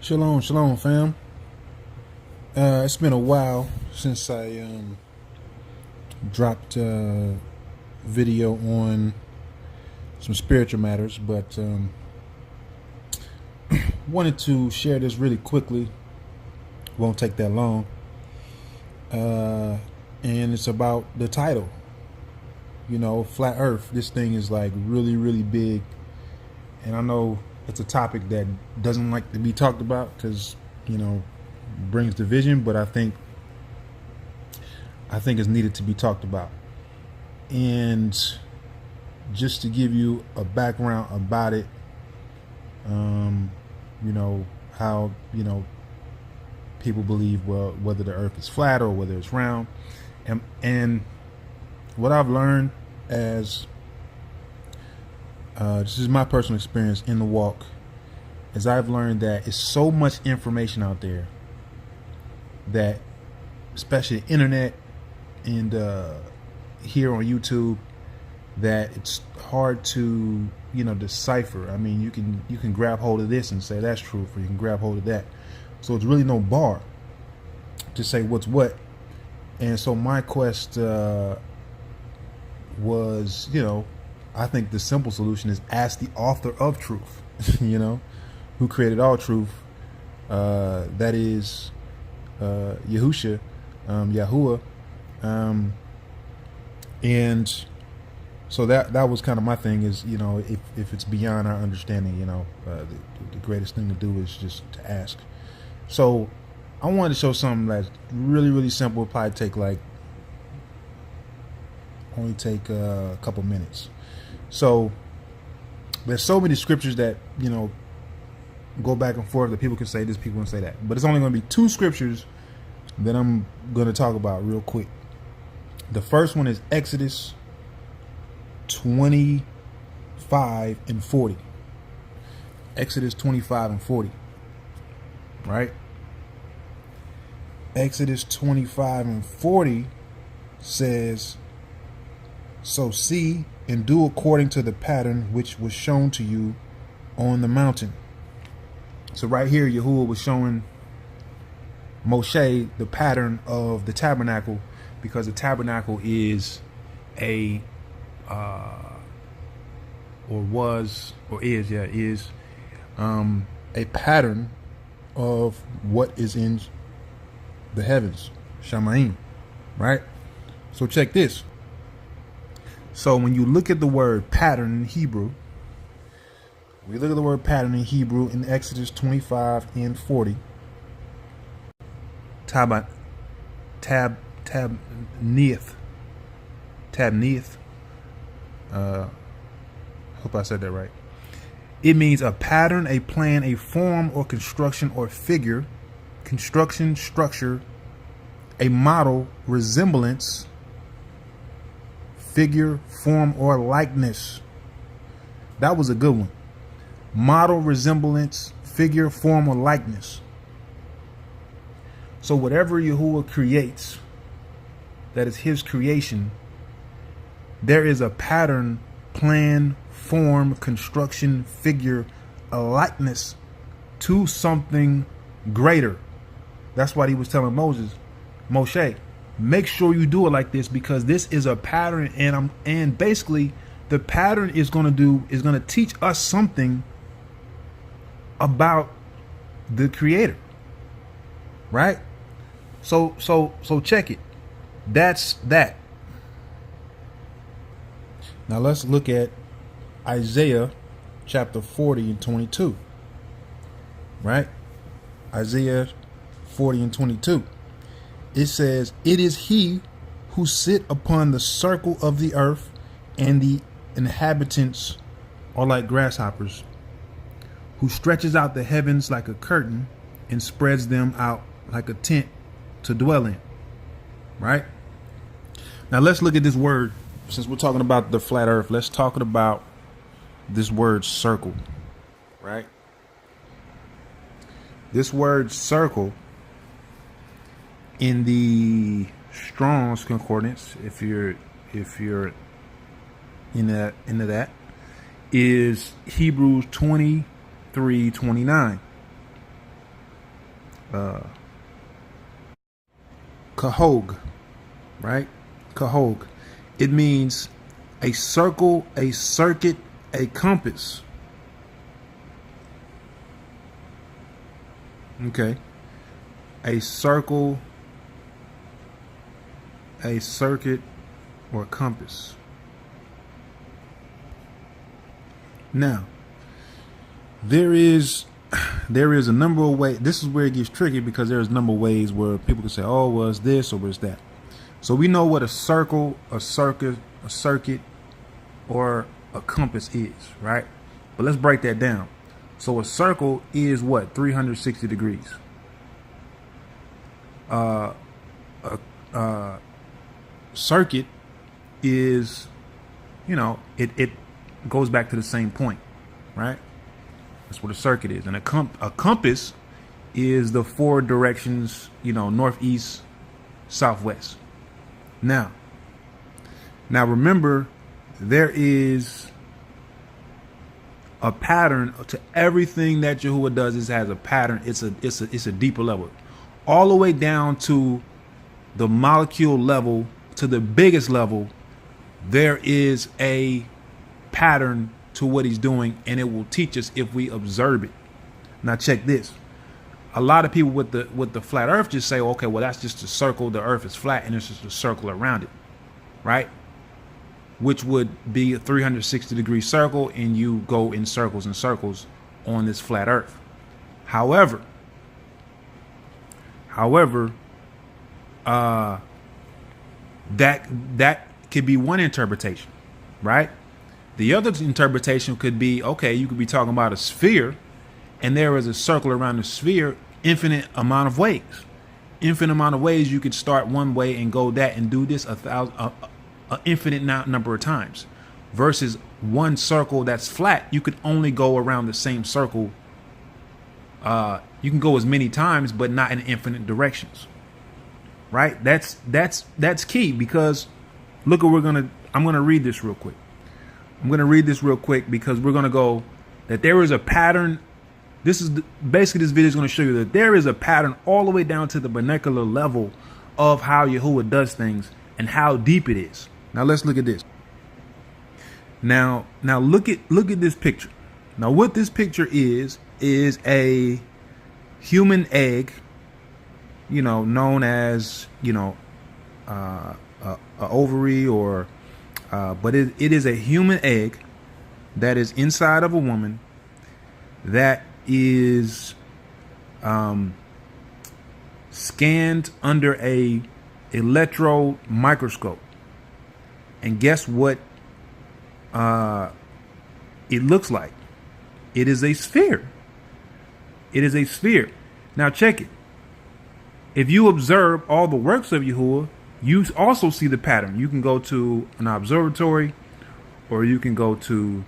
Shalom, shalom, fam. It's been a while since I dropped a video on some spiritual matters, but wanted to share this really quickly. Won't take that long. And it's about the title. You know, flat Earth. This thing is like really, really big, and I know it's a topic that doesn't like to be talked about because brings division, but I think it's needed to be talked about. And just to give you a background about it, how people believe, well, whether the earth is flat or whether it's round, and what I've learned as this is my personal experience in the walk, is I've learned that it's so much information out there that, especially the internet and here on YouTube, that it's hard to decipher. I mean, you can grab hold of this and say that's truth, or you can grab hold of that. So it's really no bar to say what's what. And so my quest was, I think the simple solution is ask the author of truth, who created all truth. That is Yahushua, Yahuwah. And so that was kind of my thing is, if it's beyond our understanding, the greatest thing to do is just to ask. So I wanted to show something that's really, really simple. It'll probably only take a couple minutes. So there's so many scriptures that, go back and forth, that people can say this, people can say that. But it's only going to be two scriptures that I'm going to talk about real quick. The first one is Exodus 25 and 40. Exodus 25 and 40. Right? Exodus 25 and 40 says, "So see and do according to the pattern which was shown to you on the mountain." So right here, Yahuwah was showing Moshe the pattern of the tabernacle, because the tabernacle is a a pattern of what is in the heavens, Shamayim, right? So check this. So when you look at the word pattern in Hebrew, in Exodus 25 and 40, tabnith. Hope I said that right. It means a pattern, a plan, a form or construction or figure, construction, structure, a model, resemblance, figure, form, or likeness. That was a good one. Model, resemblance, figure, form, or likeness. So whatever Yahuwah creates, that is his creation, there is a pattern, plan, form, construction, figure, a likeness to something greater. That's why he was telling Moshe, make sure you do it like this, because this is a pattern, and basically the pattern is going to teach us something about the Creator, right? So check it. That's that. Now let's look at Isaiah chapter 40 and 22. Right? Isaiah 40 and 22. It says, "It is he who sit upon the circle of the earth, and the inhabitants are like grasshoppers, who stretches out the heavens like a curtain and spreads them out like a tent to dwell in." Right? Now let's look at this word. Since we're talking about the flat earth, let's talk about this word circle. Right? This word circle in the Strong's Concordance, if you're into that, is Hebrews 23:29. Kahog, right? Kahog. It means a circle, a circuit, a compass. Okay. A circle, a circuit, or compass. Now, there is a number of ways. This is where it gets tricky because there's a number of ways where people can say, oh, well, it's this or was that. So we know what a circle, a circuit, or a compass is, right? But let's break that down. So a circle is what? 360 degrees. A circuit is, it goes back to the same point, right? That's what a circuit is. And a compass is the four directions, north, east, southwest. Now remember, there is a pattern to everything that Yahuwah does. It has a pattern. It's a deeper level, all the way down to the molecule level, to the biggest level. There is a pattern to what he's doing, and it will teach us if we observe it. Now check this. A lot of people with the flat earth just say, okay, well, that's just a circle. The earth is flat and it's just a circle around it, right? Which would be a 360 degree circle, and you go in circles and circles on this flat earth. However, that could be one interpretation, right? The other interpretation could be, okay, you could be talking about a sphere, and there is a circle around the sphere, infinite amount of ways. Infinite amount of ways you could start one way and go that and do this an infinite number of times. Versus one circle that's flat, you could only go around the same circle. You can go as many times, but not in infinite directions. Right? That's key, because look, I'm gonna read this real quick. Because we're gonna go that there is a pattern. This video is going to show you that there is a pattern all the way down to the molecular level of how Yahuwah does things and how deep it is. Now let's look at this. Now look at this picture. Now what this picture is a human egg, known as a ovary, or but it is a human egg that is inside of a woman that is scanned under a electro microscope. And guess what it looks like? It is a sphere. Now check it. If you observe all the works of Yahuwah, you also see the pattern. You can go to an observatory, or you can go to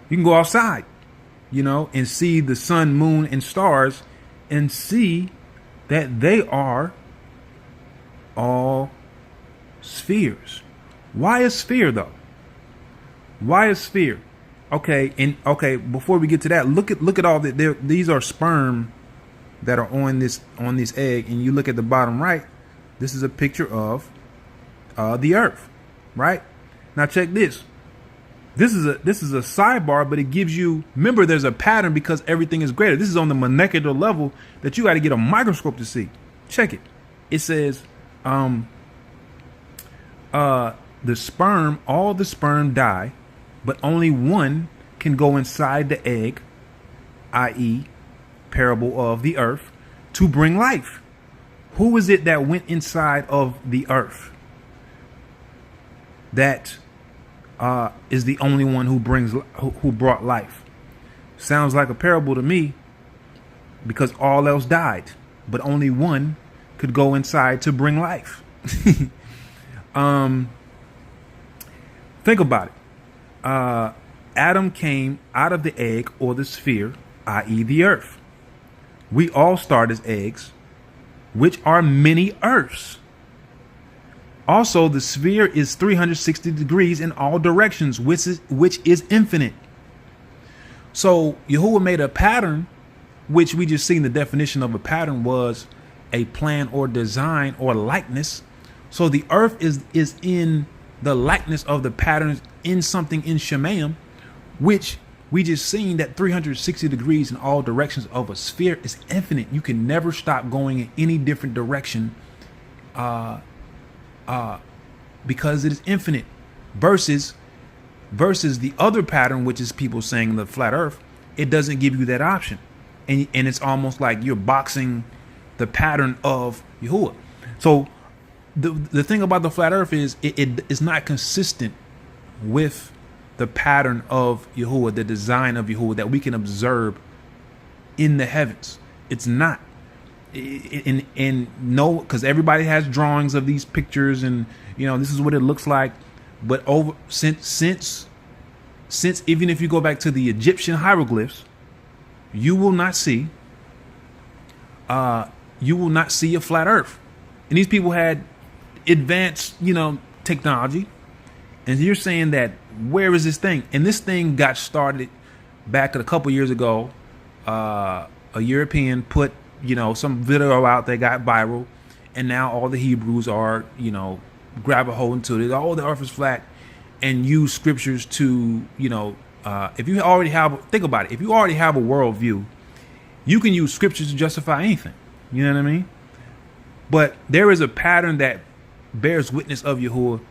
you can go outside, and see the sun, moon, and stars, and see that they are all spheres. Why a sphere, though? Why a sphere? Okay, before we get to that, look at all that. These are sperm that are on this egg, and you look at the bottom right. This is a picture of the Earth, right? Now check this. This is a sidebar, but it gives you, remember, there's a pattern because everything is greater. This is on the molecular level that you got to get a microscope to see. Check it. It says all the sperm die, but only one can go inside the egg, i.e. parable of the earth, to bring life. Who is it that went inside of the earth? That is the only one who brought life. Sounds like a parable to me, because all else died, but only one could go inside to bring life. Think about it. Adam came out of the egg, or the sphere, i.e. the earth. We all start as eggs, which are many earths. Also, the sphere is 360 degrees in all directions, which is infinite. So Yahuwah made a pattern which we just seen the definition of a pattern was a plan or design or likeness. So the earth is in the likeness of the patterns in something in Shemayim, which we just seen that 360 degrees in all directions of a sphere is infinite. You can never stop going in any different direction because it is infinite, versus the other pattern, which is people saying the flat earth. It doesn't give you that option. And it's almost like you're boxing the pattern of Yahuwah. So the thing about the flat earth is it is not consistent with the pattern of Yahuwah, the design of Yahuwah that we can observe in the heavens. It's not. And no, because everybody has drawings of these pictures, and this is what it looks like. But since even if you go back to the Egyptian hieroglyphs, you will not see a flat earth. And these people had advanced, technology. And you're saying that, where is this thing? And this thing got started back a couple years ago. A European put, some video out that got viral. And now all the Hebrews are, grab a hold into it. Oh, the earth is flat. And use scriptures to, if you already have, think about it. If you already have a worldview, you can use scriptures to justify anything. You know what I mean? But there is a pattern that bears witness of Yahuwah.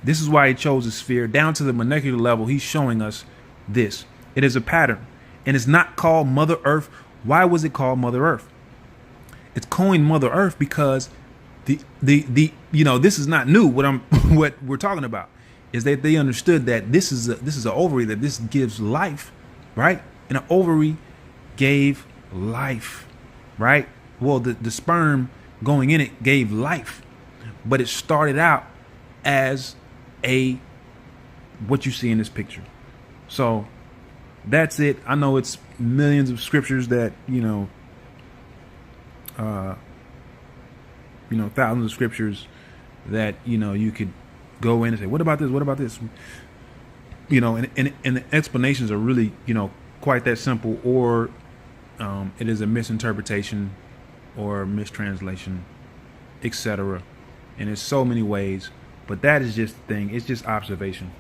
This is why he chose a sphere. Down to the molecular level, he's showing us this. It is a pattern. And it's not called Mother Earth. Why was it called Mother Earth? It's coined Mother Earth because this is not new. What we're talking about is that they understood that this is an ovary, that this gives life, right? And an ovary gave life, right? Well, the sperm going in it gave life, but it started out as what you see in this picture. So that's it. I know it's millions of scriptures that thousands of scriptures that you could go in and say, what about this, what about this, and the explanations are really quite that simple, or it is a misinterpretation or mistranslation, etc. And there's so many ways, but that is just the thing. It's just observation.